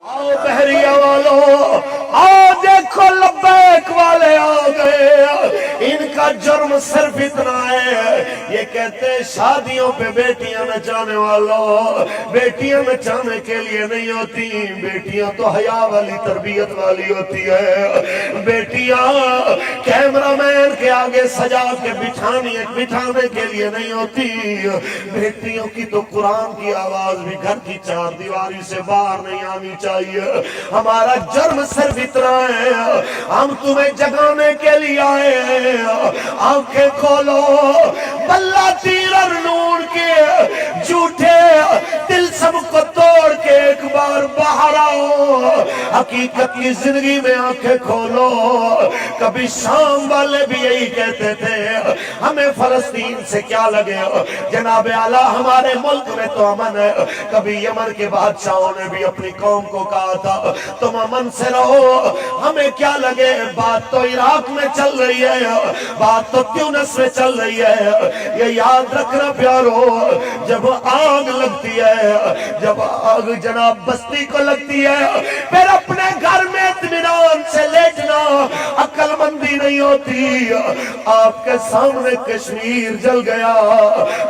आओ बहरिया वालों, आओ देखो लब्बैक वाले आ गए। इनका जुर्म सिर्फ इतना है, ये कहते हैं शादियों पे बेटियां नचाने वालों, बेटियां नचाने के लिए नहीं होती, बेटियां तो हया वाली तरबियत वाली होती है। बेटियां कैमरामैन के आगे सजा के बिठाने के लिए नहीं होती। बेटियों की तो कुरान की आवाज भी घर की चार दीवारी से बाहर नहीं आनी चाहिए। हमारा जुर्म सिर्फ इतना है, हम तुम्हें जगाने के लिए आए हैं। आंखें खोलो, बल्ला तीर और नूर के झूठे दिल सबको तोड़ के एक बार बाहर आओ। हकीकत की जिंदगी में आंखें खोलो। कभी शाम वाले भी यही कहते थे, हमें फलस्तीन से क्या लगे, जनाब आला हमारे मुल्क में तो अमन है। कभी यमन के बादशाहों ने भी अपनी कौम को कहा था, तुम अमन से रहो, हमें क्या लगे। बात तो इराक में चल रही है, बात तो ट्यूनिस में चल रही है। ये याद रखना प्यारो, जब आग लगती है, जब आग जनाब बस्ती को लगती है, फिर अपने घर में इत्मीनान से लेटना अक्लमंदी नहीं होती। आपके सामने कश्मीर जल गया,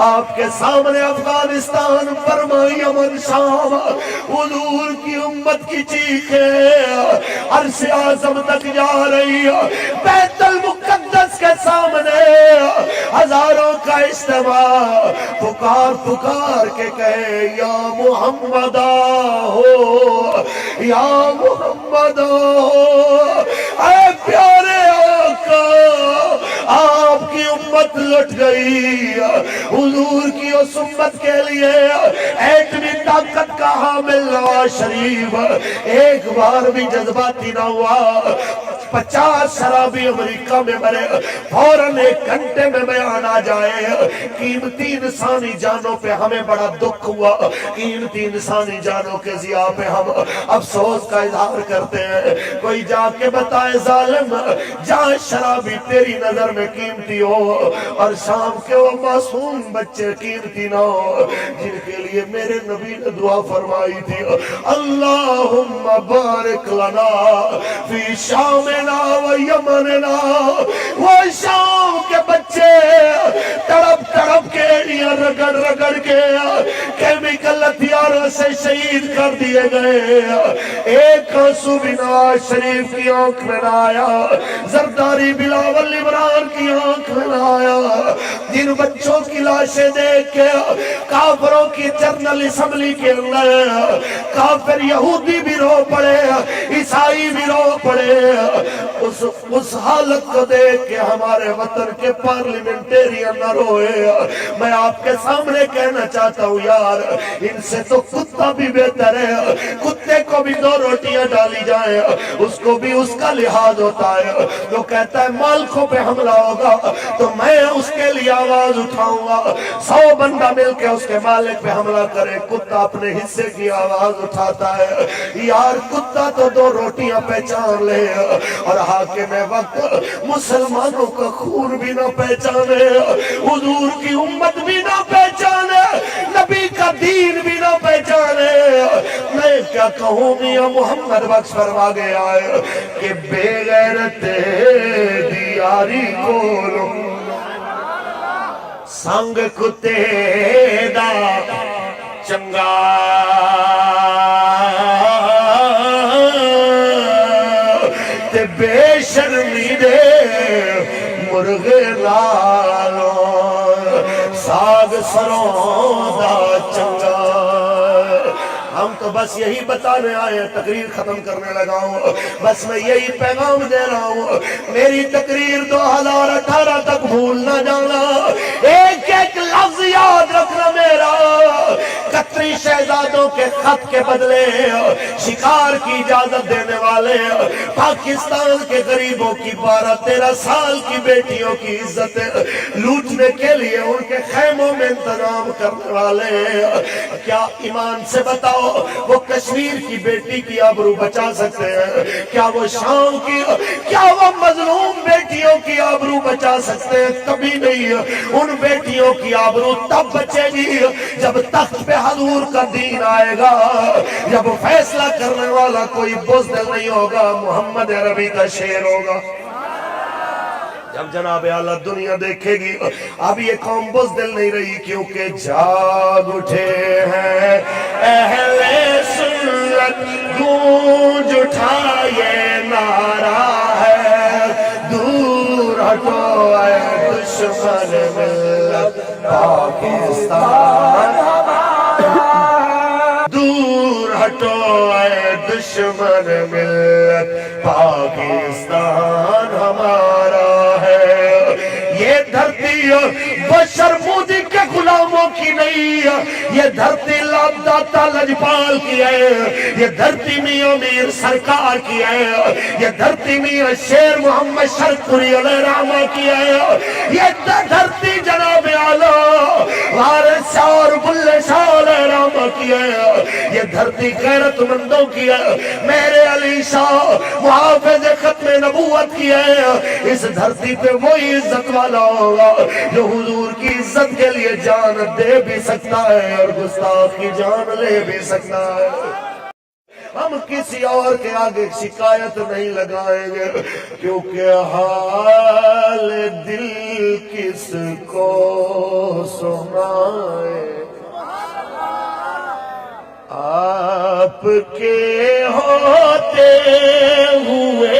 आपके सामने अफगानिस्तान, फरमाई अमन शाम, हुजूर की उम्मत की चीखें अर्श आज़म तक जा रही है। बैतुल मुक़द्दस के सामने हजारों का इज्तिमा पुकार पुकार के कहे, या मुहम्मदा हो, या मुहम्मदा हो। ऐ प्यारे आका, आपकी उम्मत लुट गई। हुजूर की उस उम्मत के लिए एटमी ताकत का हामिल नवाज शरीफ एक बार भी जज्बाती ना हुआ। 50 शराबी अमेरिका में मरे, फौरन 1 घंटे में बयान आ जाए, कीमती इंसानी जानों पे हमें बड़ा दुख हुआ, कीमती इंसानी जानों के जिया पे हम अफसोस का इजहार करते हैं। कोई जाके बताए जालिम, जहाँ शराबी तेरी नजर में कीमती हो और शाम के वो मासूम बच्चे कीमती ना हो, जिनके लिए मेरे नबी ने दुआ फरमाई थी, अल्लाहुम्मा बारिक लना फी शामिना व यमनना। वो शाम के बच्चे तड़प तड़प के एड़ियां रगड़ रगड़ के केमिकल हथियारों से शहीद कर दिए गए। एक आंसू भी नवाज शरीफ की आंख में ना आया, जरदारी बिलावल इमरान की आंख में ना आया। जिन बच्चों की लाशें देख के काफिरों की जनरल असेंबली के अंदर काफिर यहूदी भी रो पड़े, ईसाई भी रो पड़े, उस हालत को देख के हमारे वतन के पार्लिमेंटेरियन न रोए। मैं आपके सामने कहना चाहता हूँ यार, इनसे तो कुत्ता भी बेहतर है। कुत्ते को भी 2 रोटियां डाली जाए, उसको भी उसका लिहाज होता है। तो कहता है मालिकों पे हमला होगा तो मैं उसके लिए आवाज उठाऊंगा। 100 बंदा मिलके उसके मालिक पे हमला करे, कुत्ता अपने हिस्से की आवाज उठाता है। यार कुत्ता तो 2 रोटियां पहचान ले और हाकिम वक्त मुसलमानों का खून भी ना पहचाने, हुजूर की उम्मत भी ना पहचाने, नबी का दीन भी ना पहचाने। मैं क्या कहूँ, मियां मोहम्मद बख्श फरमा गया है कि बेगैरते दी यारी कोलो संग कुत्ते दा चंगा। ते बेशर्मी दे मुर्गे लालो साग सरों दा चंगा। हम तो बस यही बताने आए हैं, तकरीर खत्म करने लगा हूँ। बस मैं यही पैगाम दे रहा हूँ, मेरी तकरीर 2018 तक भूल ना जाना। एक एक लफ्ज याद रखना मेरा। कतरी शहजादों के खत के बदले शिकार की इजाजत देने वाले, पाकिस्तान के गरीबों की 12-13 साल की बेटियों की इज्जत लूटने के लिए उनके खेमों में इंतजाम करने वाले, क्या ईमान से बताओ वो कश्मीर की बेटी की आबरू बचा सकते हैं? क्या वो शाम की, क्या वो मजलूम बेटियों की आबरू बचा सकते हैं? कभी नहीं। उन बेटियों की आबरू तब बचेगी जब तख्त पे حضور کا دین آئے گا، جب فیصلہ کرنے والا کوئی بزدل نہیں ہوگا، محمد عربی کا شعر ہوگا۔ جب جناب اعلیٰ دنیا دیکھے گی اب یہ قوم بزدل نہیں رہی، کیونکہ جاگ اٹھے ہیں اہل سنت، گونج اٹھا یہ نعرہ ہے، دور ہٹو اے دشمن ملت پاکستان، دور ہٹو اے دشمن ملت پاکستان ہمارا ہے۔ یہ دھرتی بشر مودی کے غلاموں کی نہیں، یہ دھرتی داتا لجپال کی ہے، یہ دھرتی میاں میر سرکار کی ہے، یہ دھرتی میاں شیر محمد شرقپوری علیہ رحمہ کی ہے، یہ دھرتی جناب اعلیٰ وارث شاہ اور بلے شاہ علیہ رحمہ کی ہے، یہ دھرتی غیرت مندوں کی ہے، میرے علی شاہ محافظ ختم نبوت کی ہے۔ اس دھرتی پہ وہی عزت والا ہوگا جو حضور کی عزت کے لیے جان دے بھی سکتا ہے اور گستاخ کی جان لے بھی سکتا ہے۔ ہم کسی اور کے آگے شکایت نہیں لگائیں گے، کیونکہ حال دل کس کو سنائے، آپ کے ہوتے ہوئے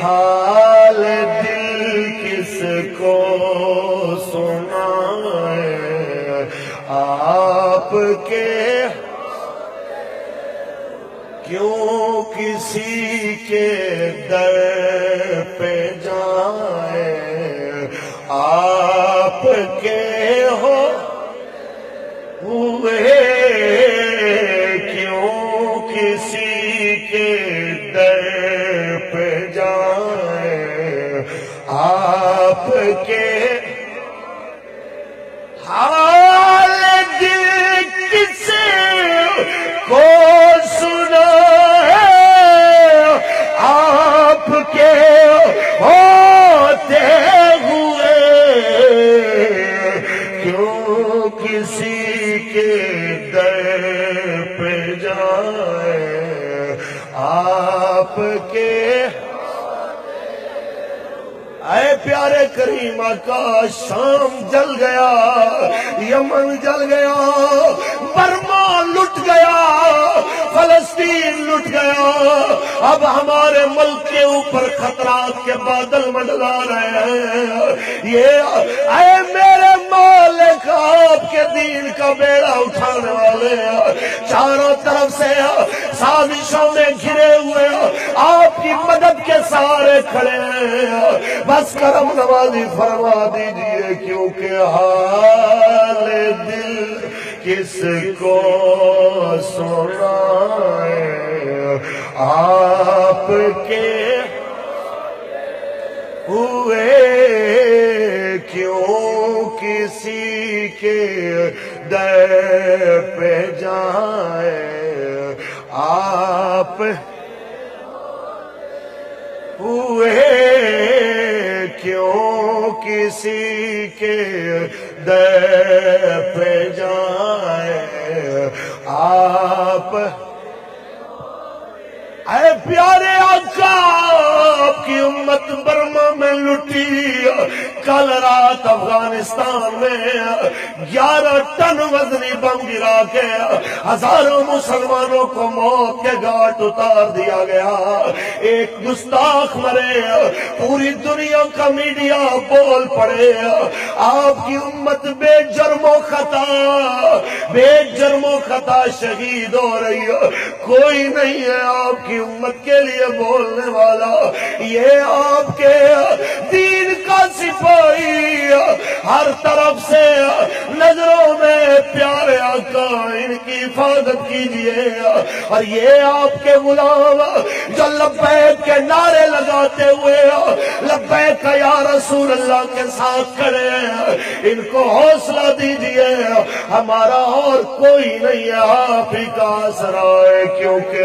حال دل کس کو سنائے، آپ کے کیوں کسی کے در پہ جائیں، آپ کے ہوئے کیوں کسی کے در پہ جائیں، آپ کے حال دل کس کو سنائے، آپ کے ہوتے ہوئے کیوں کسی کے در پہ جائیں، آپ کے اے پیارے کریم آقا، شام جل گیا، یمن جل گیا، برما لٹ گیا، فلسطین لٹ گیا، اب ہمارے ملک کے اوپر خطرات کے بادل منڈلا رہے ہیں۔ یہ اے میرے مالک، آپ کے دین کا بیڑا اٹھانے والے چاروں طرف سے سازشوں میں گھرے ہوئے آپ کی مدد کے سہارے کھڑے ہیں، بس کرم نوازی فرما دیجئے، کیونکہ حال دل کس کو سنائے، آپ کے ہوئے کیوں کسی کے در پہ جائیں، آپ ہوئے کیوں کسی کے در پہ جائیں، آپ اے پیارے آقا، آپ کی امت برما میں لٹی، کل رات افغانستان میں 11 ٹن وزنی بم گرا کے ہزاروں مسلمانوں کو موت کے گھاٹ اتار دیا گیا، ایک گستاخ مرے، پوری دنیا کا میڈیا بول پڑے، آپ کی امت بے جرم و خطا شہید ہو رہی ہے، کوئی نہیں ہے آپ کی امت کے لیے بولنے والا، یہ آپ کے دین کا سپاہی، ہر طرف سے نظروں میں پیارے آقا، ان کی حفاظت کیجئے، اور یہ آپ کے غلام جو لبیک کے نعرے لگاتے ہوئے لبیک یا رسول اللہ کے ساتھ کھڑے ہیں، ان کو حوصلہ دیجئے، ہمارا اور کوئی نہیں ہے، آپ ہی کا آسرا ہے، کیونکہ